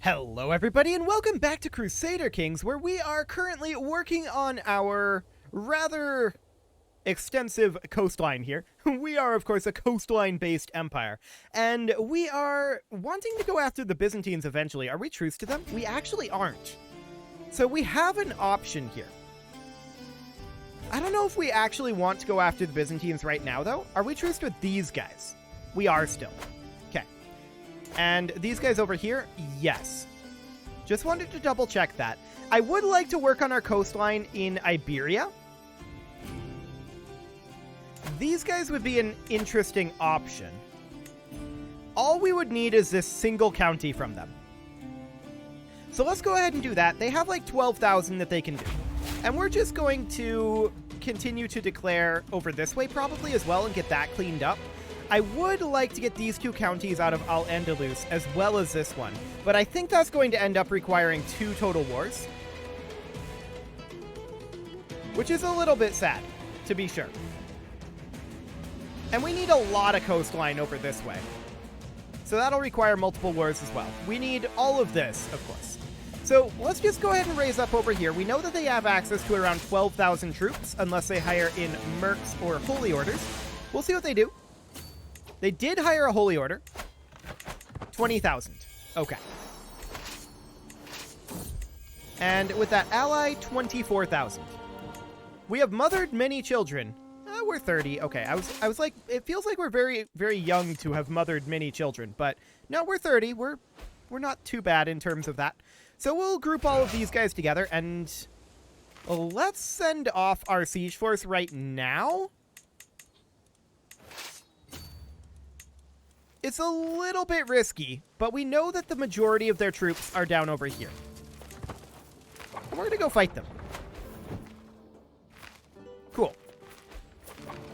Hello everybody and welcome back to Crusader Kings, where we are currently working on our rather extensive coastline here. We are, of course, a coastline-based empire, and we are wanting to go after the Byzantines eventually. Are we truce to them? We actually aren't. So we have an option here. I don't know if we actually want to go after the Byzantines right now, though. Are we truced with these guys? We are still. Okay. And these guys over here? Yes. Just wanted to double check that. I would like to work on our coastline in Iberia. These guys would be an interesting option. All we would need is this single county from them. So let's go ahead and do that. They have like 12,000 that they can do. And we're just going to continue to declare over this way probably as well and get that cleaned up. I would like to get these two counties out of Al-Andalus as well as this one, but I think that's going to end up requiring 2 total wars. Which is a little bit sad, to be sure. And we need a lot of coastline over this way. So that'll require multiple wars as well. We need all of this, of course. So let's just go ahead and raise up over here. We know that they have access to around 12,000 troops, unless they hire in mercs or holy orders. We'll see what they do. They did hire a holy order. 20,000. Okay. And with that ally, 24,000. We have mothered many children. We're 30. Okay, I was like, it feels like we're very, very young to have mothered many children, but no, we're 30. We're not too bad in terms of that. So we'll group all of these guys together, and let's send off our siege force right now. It's a little bit risky, but we know that the majority of their troops are down over here. And we're going to go fight them. Cool.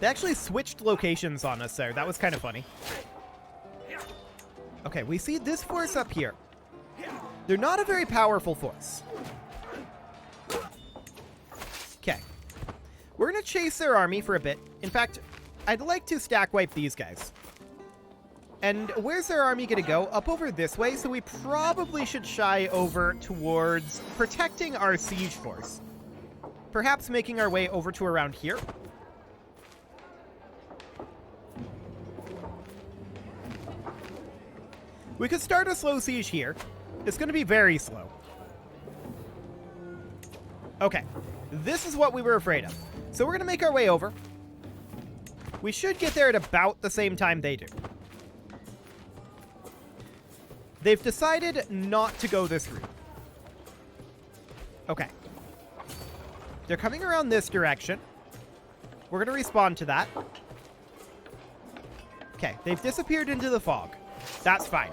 They actually switched locations on us there. That was kind of funny. Okay, we see this force up here. They're not a very powerful force. Okay. We're going to chase their army for a bit. In fact, I'd like to stack wipe these guys. And where's their army going to go? Up over this way, so we probably should shy over towards protecting our siege force. Perhaps making our way over to around here. We could start a slow siege here. It's going to be very slow. Okay, this is what we were afraid of. So we're going to make our way over. We should get there at about the same time they do. They've decided not to go this route. Okay. They're coming around this direction. We're going to respond to that. Okay, they've disappeared into the fog. That's fine.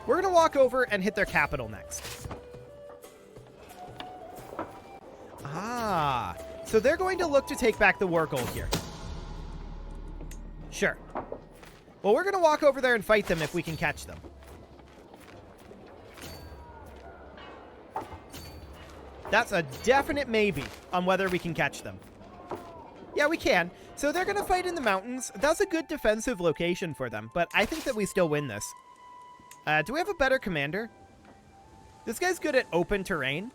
We're going to walk over and hit their capital next. Ah, so they're going to look to take back the war gold here. Sure. Well, we're going to walk over there and fight them if we can catch them. That's a definite maybe on whether we can catch them. Yeah, we can. So they're going to fight in the mountains. That's a good defensive location for them, but I think that we still win this. Do we have a better commander? This guy's good at open terrain.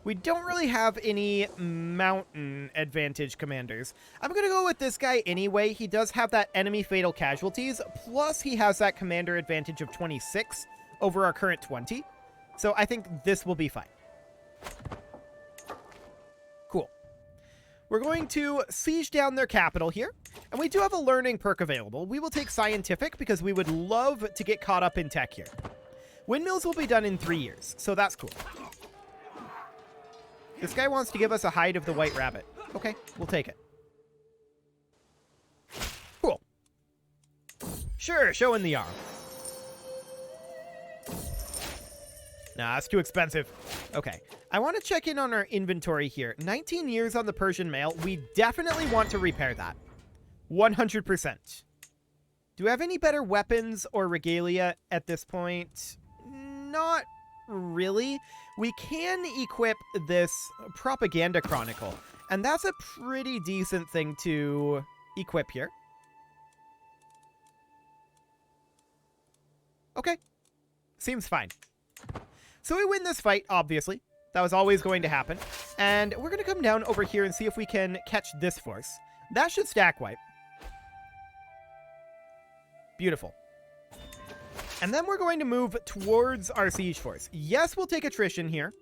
We don't really have any mountain advantage commanders. I'm going to go with this guy anyway. He does have that enemy fatal casualties, plus he has that commander advantage of 26 over our current 20. So I think this will be fine. Cool. We're going to siege down their capital here, and we do have a learning perk available. We will take scientific because we would love to get caught up in tech here. Windmills will be done in 3 years, so that's cool. This guy wants to give us a hide of the white rabbit. Okay, we'll take it. Cool. Sure, showing the arm. Nah, that's too expensive. Okay, I want to check in on our inventory here. 19 years on the Persian mail. We definitely want to repair that. 100%. Do we have any better weapons or regalia at this point? Not really. We can equip this propaganda chronicle, and that's a pretty decent thing to equip here. Okay. Seems fine. So we win this fight, obviously. That was always going to happen. And we're going to come down over here and see if we can catch this force. That should stack wipe. Beautiful. And then we're going to move towards our siege force. Yes, we'll take attrition here.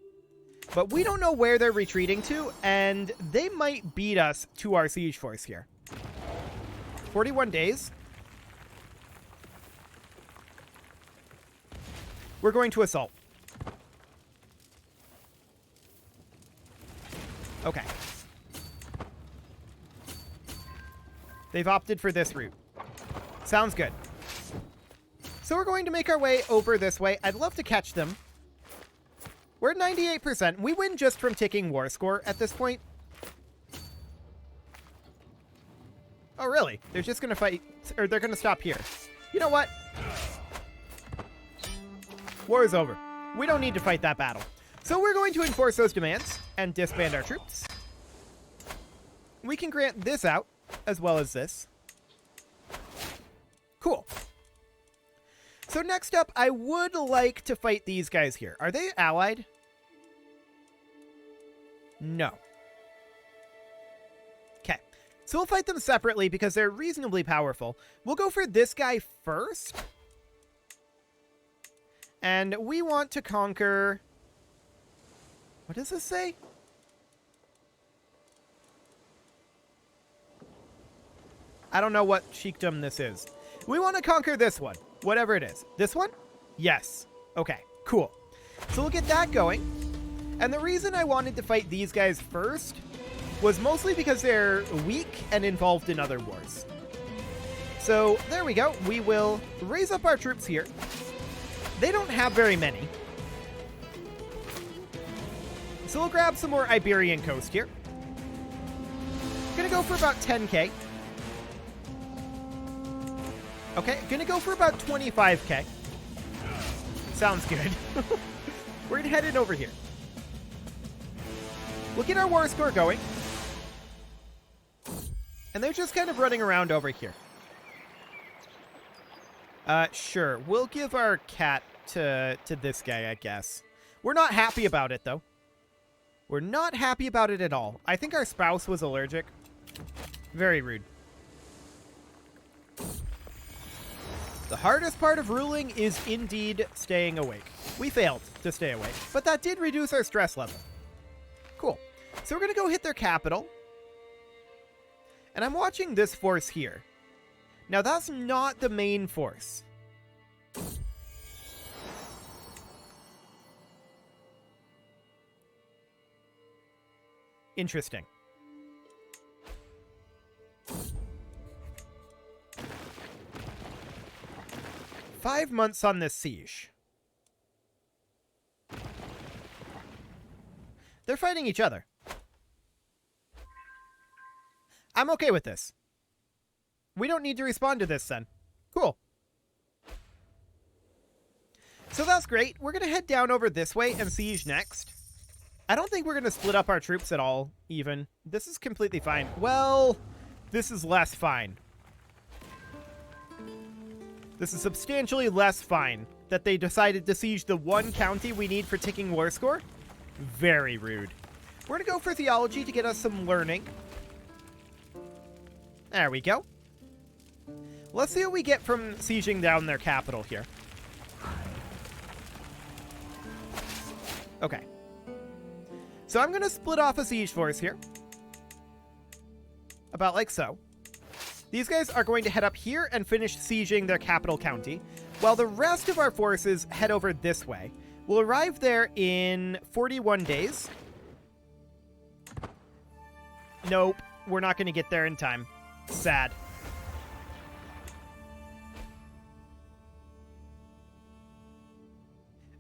But we don't know where they're retreating to, and they might beat us to our siege force here. 41 days. We're going to assault. Okay. They've opted for this route. Sounds good. So we're going to make our way over this way. I'd love to catch them. We're at 98%. We win just from ticking war score at this point. Oh, really? They're just going to fight, or they're going to stop here. You know what? War is over. We don't need to fight that battle. So we're going to enforce those demands and disband our troops. We can grant this out, as well as this. Cool. So next up, I would like to fight these guys here. Are they allied? No. Okay. So we'll fight them separately because they're reasonably powerful. We'll go for this guy first. And we want to conquer... What does this say? I don't know what sheikdom this is. We want to conquer this one. Whatever it is. This one? Yes. Okay, cool. So we'll get that going. And the reason I wanted to fight these guys first was mostly because they're weak and involved in other wars. So there we go. We will raise up our troops here. They don't have very many. So we'll grab some more Iberian coast here. Gonna go for about 10k. Okay, gonna go for about 25k. Sounds good. We're gonna head in over here. We'll get our war score going. And they're just kind of running around over here. Sure. We'll give our cat to this guy, I guess. We're not happy about it, though. We're not happy about it at all. I think our spouse was allergic. Very rude. The hardest part of ruling is indeed staying awake. We failed to stay awake, but that did reduce our stress level. Cool. So we're going to go hit their capital. And I'm watching this force here. Now, that's not the main force. Interesting. "5 months on this siege." They're fighting each other. I'm okay with this. We don't need to respond to this then. Cool. So that's great. We're going to head down over this way and siege next. I don't think we're going to split up our troops at all, even. This is completely fine. Well, this is less fine. This is substantially less fine that they decided to siege the one county we need for ticking war score. Very rude. We're going to go for theology to get us some learning. There we go. Let's see what we get from sieging down their capital here. Okay. So I'm going to split off a siege force here. About like so. These guys are going to head up here and finish sieging their capital county, while the rest of our forces head over this way. We'll arrive there in 41 days. Nope, we're not going to get there in time. Sad.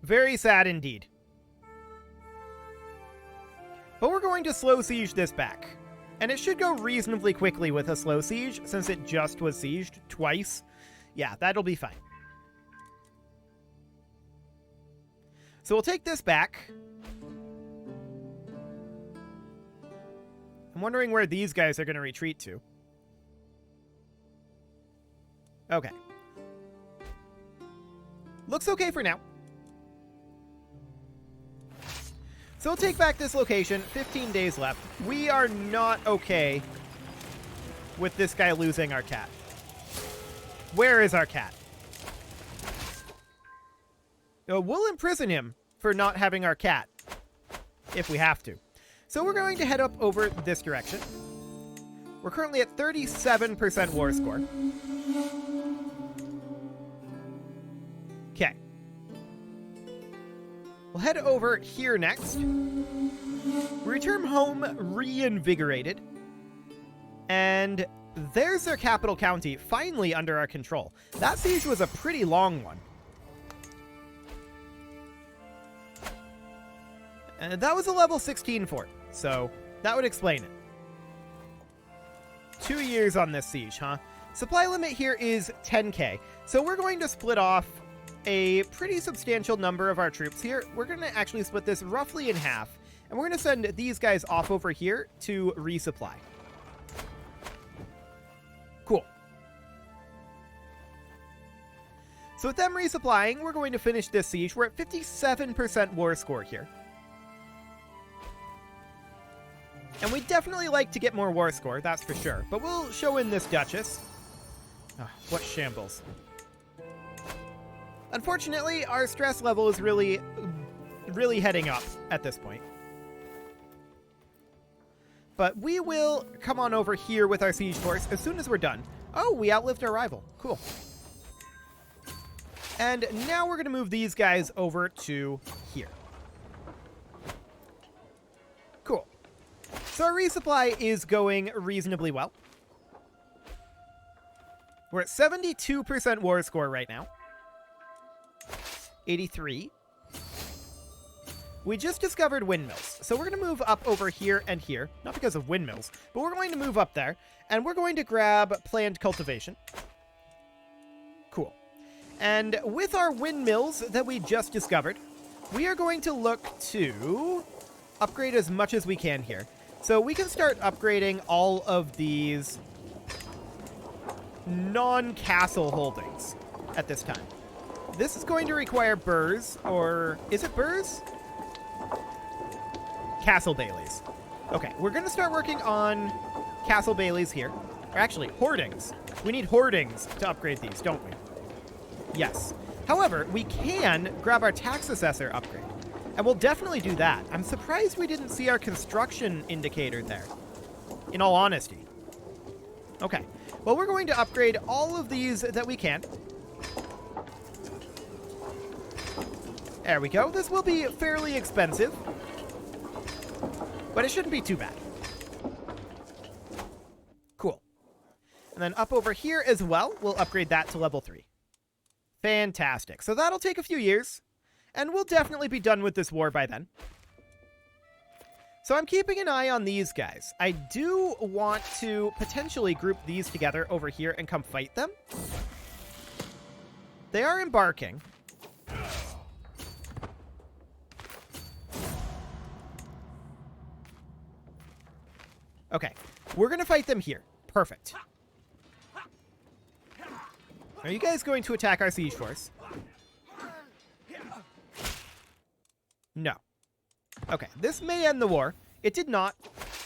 Very sad indeed. But we're going to slow siege this back. And it should go reasonably quickly with a slow siege, since it just was sieged twice. Yeah, that'll be fine. So we'll take this back. I'm wondering where these guys are going to retreat to. Okay. Looks okay for now. So we'll take back this location. 15 days left. We are not okay with this guy losing our cat. Where is our cat? We'll imprison him for not having our cat, if we have to. So we're going to head up over this direction. We're currently at 37% war score. Okay. We'll head over here next. We return home reinvigorated. And there's their capital county, finally under our control. That siege was a pretty long one. And that was a level 16 fort, so that would explain it. 2 years on this siege, huh? Supply limit here is 10k, so we're going to split off a pretty substantial number of our troops here. We're going to actually split this roughly in half, and we're going to send these guys off over here to resupply. Cool. So with them resupplying, we're going to finish this siege. We're at 57% war score here. And we'd definitely like to get more war score, that's for sure. But we'll show in this Duchess. Oh, what shambles. Unfortunately, our stress level is really heading up at this point. But we will come on over here with our siege force as soon as we're done. Oh, we outlived our rival. Cool. And now we're going to move these guys over to here. Cool. So our resupply is going reasonably well. We're at 72% war score right now. 83. We just discovered windmills, so we're going to move up over here and here. Not because of windmills, but we're going to move up there, and we're going to grab planned cultivation. Cool. And with our windmills that we just discovered, we are going to look to upgrade as much as we can here. So we can start upgrading all of these non-castle holdings at this time. This is going to require burrs, or is it burrs? Castle Baileys. Okay, we're going to start working on Castle Baileys here. Or actually, hoardings. We need hoardings to upgrade these, don't we? Yes. However, we can grab our tax assessor upgrade. And we'll definitely do that. I'm surprised we didn't see our construction indicator there, in all honesty. Okay. Well, we're going to upgrade all of these that we can. There we go. This will be fairly expensive, but it shouldn't be too bad. Cool. And then up over here as well, we'll upgrade that to level 3. Fantastic. So that'll take a few years, and we'll definitely be done with this war by then. So I'm keeping an eye on these guys. I do want to potentially group these together over here and come fight them. They are embarking. Okay, we're going to fight them here. Perfect. Are you guys going to attack our siege force? No. Okay, this may end the war. It did not.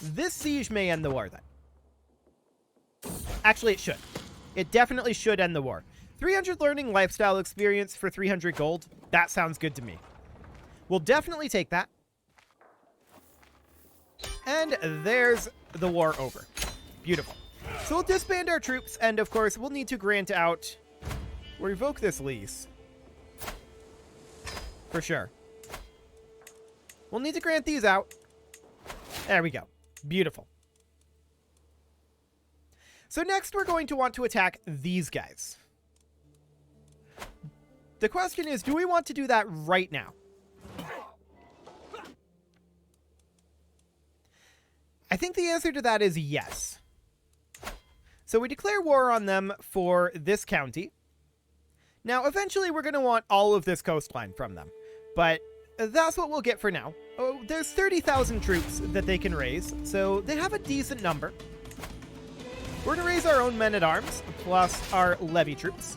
This siege may end the war then. Actually, it should. It definitely should end the war. 300 learning lifestyle experience for 300 gold. That sounds good to me. We'll definitely take that. And there's the war over. Beautiful. So we'll disband our troops, and of course, we'll need to grant out... revoke this lease. For sure. We'll need to grant these out. There we go. Beautiful. So next, we're going to want to attack these guys. The question is, do we want to do that right now? I think the answer to that is yes. So we declare war on them for this county. Now, eventually, we're going to want all of this coastline from them. But that's what we'll get for now. Oh, there's 30,000 troops that they can raise, so they have a decent number. We're going to raise our own men-at-arms, plus our levy troops.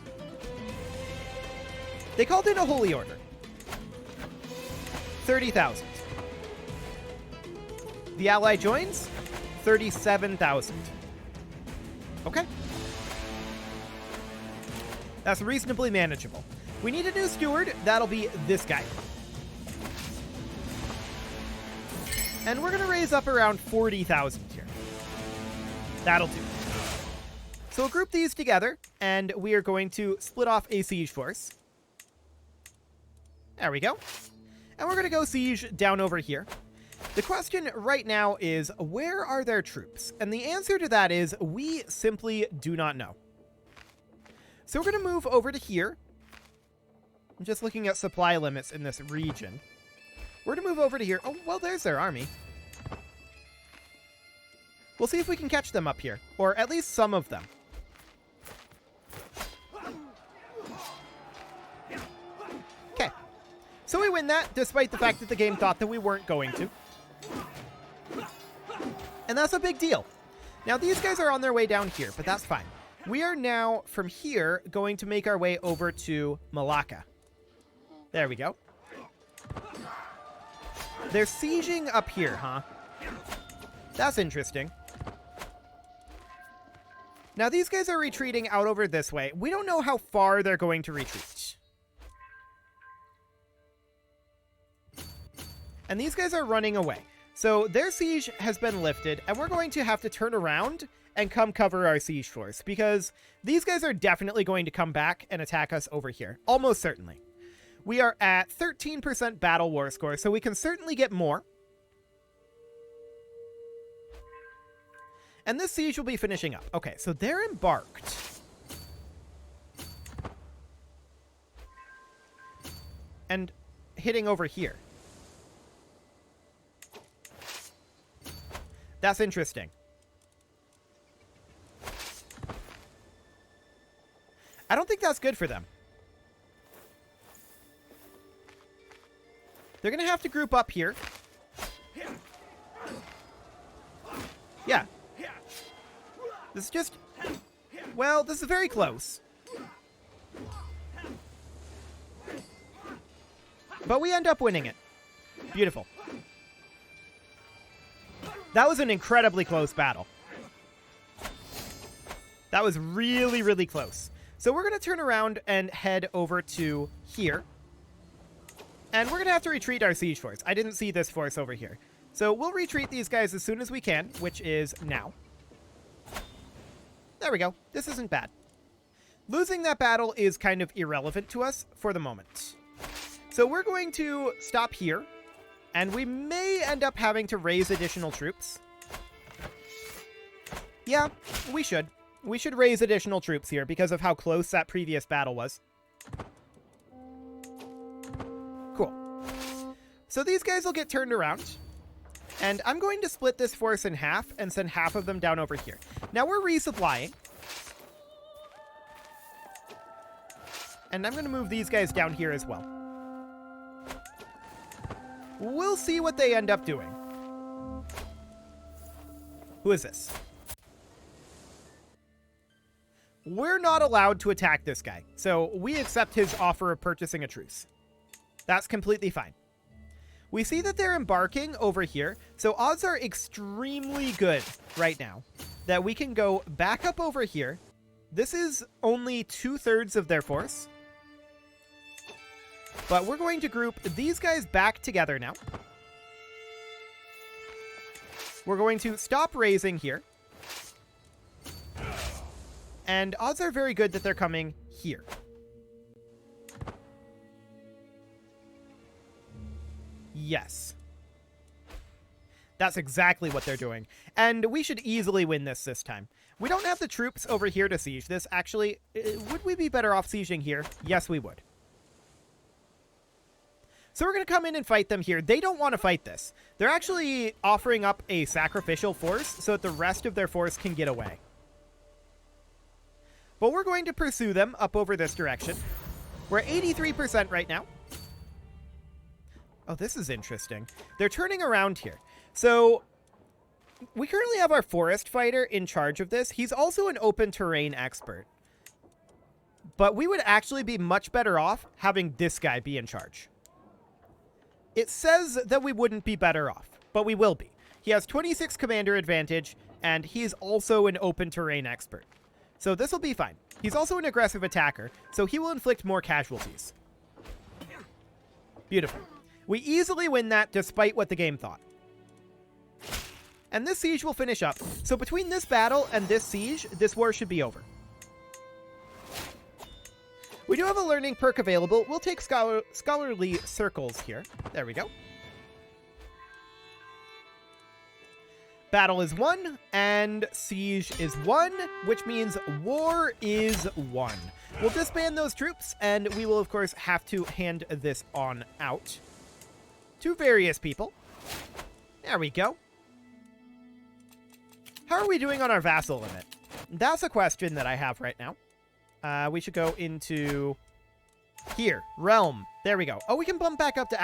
They called in a holy order. 30,000. The ally joins. 37,000. Okay. That's reasonably manageable. We need a new steward. That'll be this guy. And we're going to raise up around 40,000 here. That'll do. So we'll group these together, and we are going to split off a siege force. There we go. And we're going to go siege down over here. The question right now is, where are their troops? And the answer to that is, we simply do not know. So we're going to move over to here. I'm just looking at supply limits in this region. We're going to move over to here. Oh, well, there's their army. We'll see if we can catch them up here, or at least some of them. Okay. So we win that, despite the fact that the game thought that we weren't going to. And that's a big deal. Now, these guys are on their way down here, but that's fine. We are now, from here, going to make our way over to Malacca. There we go. They're sieging up here, huh? That's interesting. Now, these guys are retreating out over this way. We don't know how far they're going to retreat. And these guys are running away. So their siege has been lifted, and we're going to have to turn around and come cover our siege force, because these guys are definitely going to come back and attack us over here. Almost certainly. We are at 13% battle war score, so we can certainly get more. And this siege will be finishing up. Okay, so they're embarked. And hitting over here. That's interesting. I don't think that's good for them. They're going to have to group up here. Yeah. This is just... Well, this is very close. But we end up winning it. Beautiful. That was an incredibly close battle. That was really, really close. So we're going to turn around and head over to here. And we're going to have to retreat our siege force. I didn't see this force over here. So we'll retreat these guys as soon as we can, which is now. There we go. This isn't bad. Losing that battle is kind of irrelevant to us for the moment. So we're going to stop here. And we may end up having to raise additional troops. Yeah, we should. We should raise additional troops here because of how close that previous battle was. Cool. So these guys will get turned around. And I'm going to split this force in half and send half of them down over here. Now we're resupplying. And I'm going to move these guys down here as well. We'll see what they end up doing. Who is this? We're not allowed to attack this guy, so we accept his offer of purchasing a truce. That's completely fine. We see that they're embarking over here, so odds are extremely good right now that we can go back up over here. This is only 2/3 of their force. But we're going to group these guys back together now. We're going to stop raising here. And odds are very good that they're coming here. Yes. That's exactly what they're doing. And we should easily win this time. We don't have the troops over here to siege this. Actually, would we be better off sieging here? Yes, we would. So we're going to come in and fight them here. They don't want to fight this. They're actually offering up a sacrificial force so that the rest of their force can get away. But we're going to pursue them up over this direction. We're at 83% right now. Oh, this is interesting. They're turning around here. So we currently have our forest fighter in charge of this. He's also an open terrain expert. but we would actually be much better off having this guy be in charge. It says that we wouldn't be better off, but we will be. He has 26 commander advantage, and he's also an open terrain expert. So this will be fine. He's also an aggressive attacker, so he will inflict more casualties. Beautiful. We easily win that despite what the game thought. And this siege will finish up. So between this battle and this siege, this war should be over. We do have a learning perk available. We'll take scholarly circles here. There we go. Battle is won, and siege is won, which means war is won. We'll disband those troops, and we will, of course, have to hand this on out to various people. There we go. How are we doing on our vassal limit? That's a question that I have right now. We should go into here, realm. There we go. Oh, we can bump back up to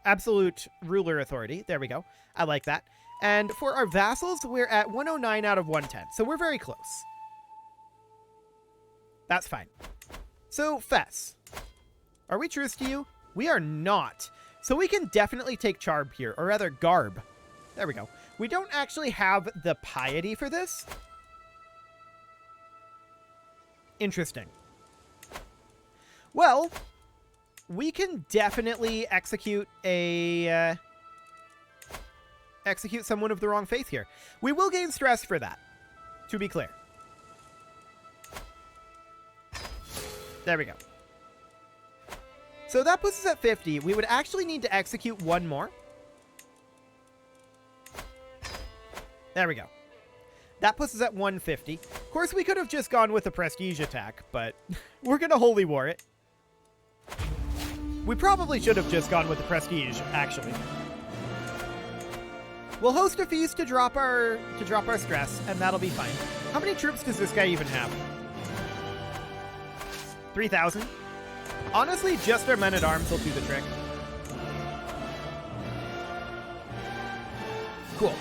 absolute ruler authority. There we go. I like that. And for our vassals, we're at 109 out of 110. So we're very close. That's fine. So, Fess. Are we truce to you? We are not. So we can definitely take Charb here, or rather Garb. There we go. We don't actually have the piety for this. Interesting. Well, we can definitely execute someone of the wrong faith here. We will gain stress for that, to be clear. There we go. So that puts us at 50. We would actually need to execute one more. There we go. That puts us at 150. Of course, we could have just gone with a prestige attack, but we're going to holy war it. We probably should have just gone with the prestige, actually. We'll host a feast to drop our stress, and that'll be fine. How many troops does this guy even have? 3,000? Honestly, just our men-at-arms will do the trick. Cool.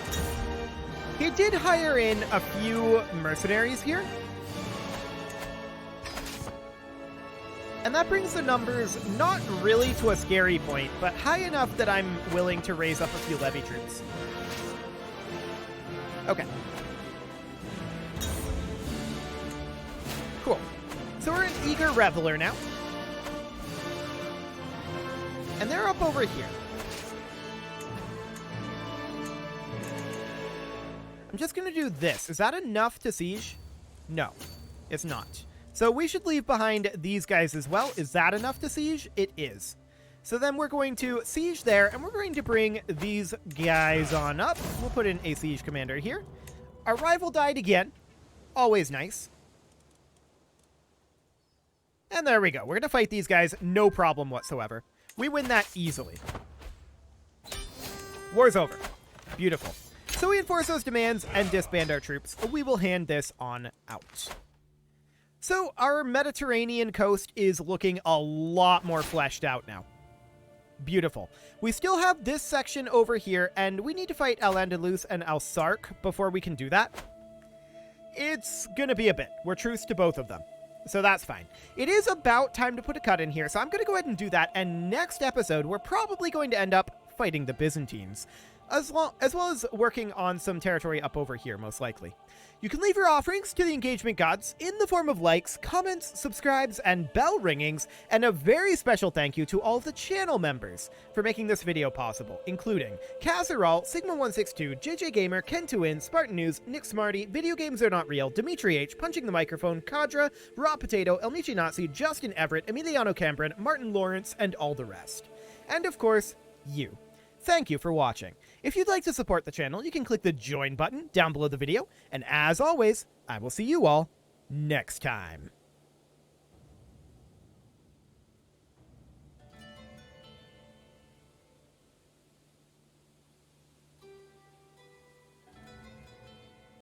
He did hire in a few mercenaries here. And that brings the numbers not really to a scary point, but high enough that I'm willing to raise up a few levy troops. Okay. Cool. So we're an eager reveler now. And they're up over here. I'm just going to do this. Is that enough to siege? No, it's not. So we should leave behind these guys as well. Is that enough to siege? It is. So then we're going to siege there, and we're going to bring these guys on up. We'll put in a siege commander here. Our rival died again. Always nice. And there we go. We're going to fight these guys, no problem whatsoever. We win that easily. War's over. Beautiful. So we enforce those demands and disband our troops. We will hand this on out. So our Mediterranean coast is looking a lot more fleshed out now. Beautiful. We still have this section over here, and we need to fight Al-Andalus and Al-Sark before we can do that. It's gonna be a bit. We're truce to both of them. So that's fine. It is about time to put a cut in here, so I'm going to go ahead and do that, and next episode, we're probably going to end up fighting the Byzantines, as well as working on some territory up over here, most likely. You can leave your offerings to the engagement gods in the form of likes, comments, subscribes, and bell ringings, and a very special thank you to all of the channel members for making this video possible, including Kazarol, Sigma162, JJ Gamer, Ken2In, Spartan News, Nick Smarty, Video Games Are Not Real, Dimitri H, Punching the Microphone, Kadra, Raw Potato, Elnichi Nazi, Justin Everett, Emiliano Cambron, Martin Lawrence, and all the rest. And of course, you. Thank you for watching. If you'd like to support the channel, you can click the join button down below the video, and as always, I will see you all next time.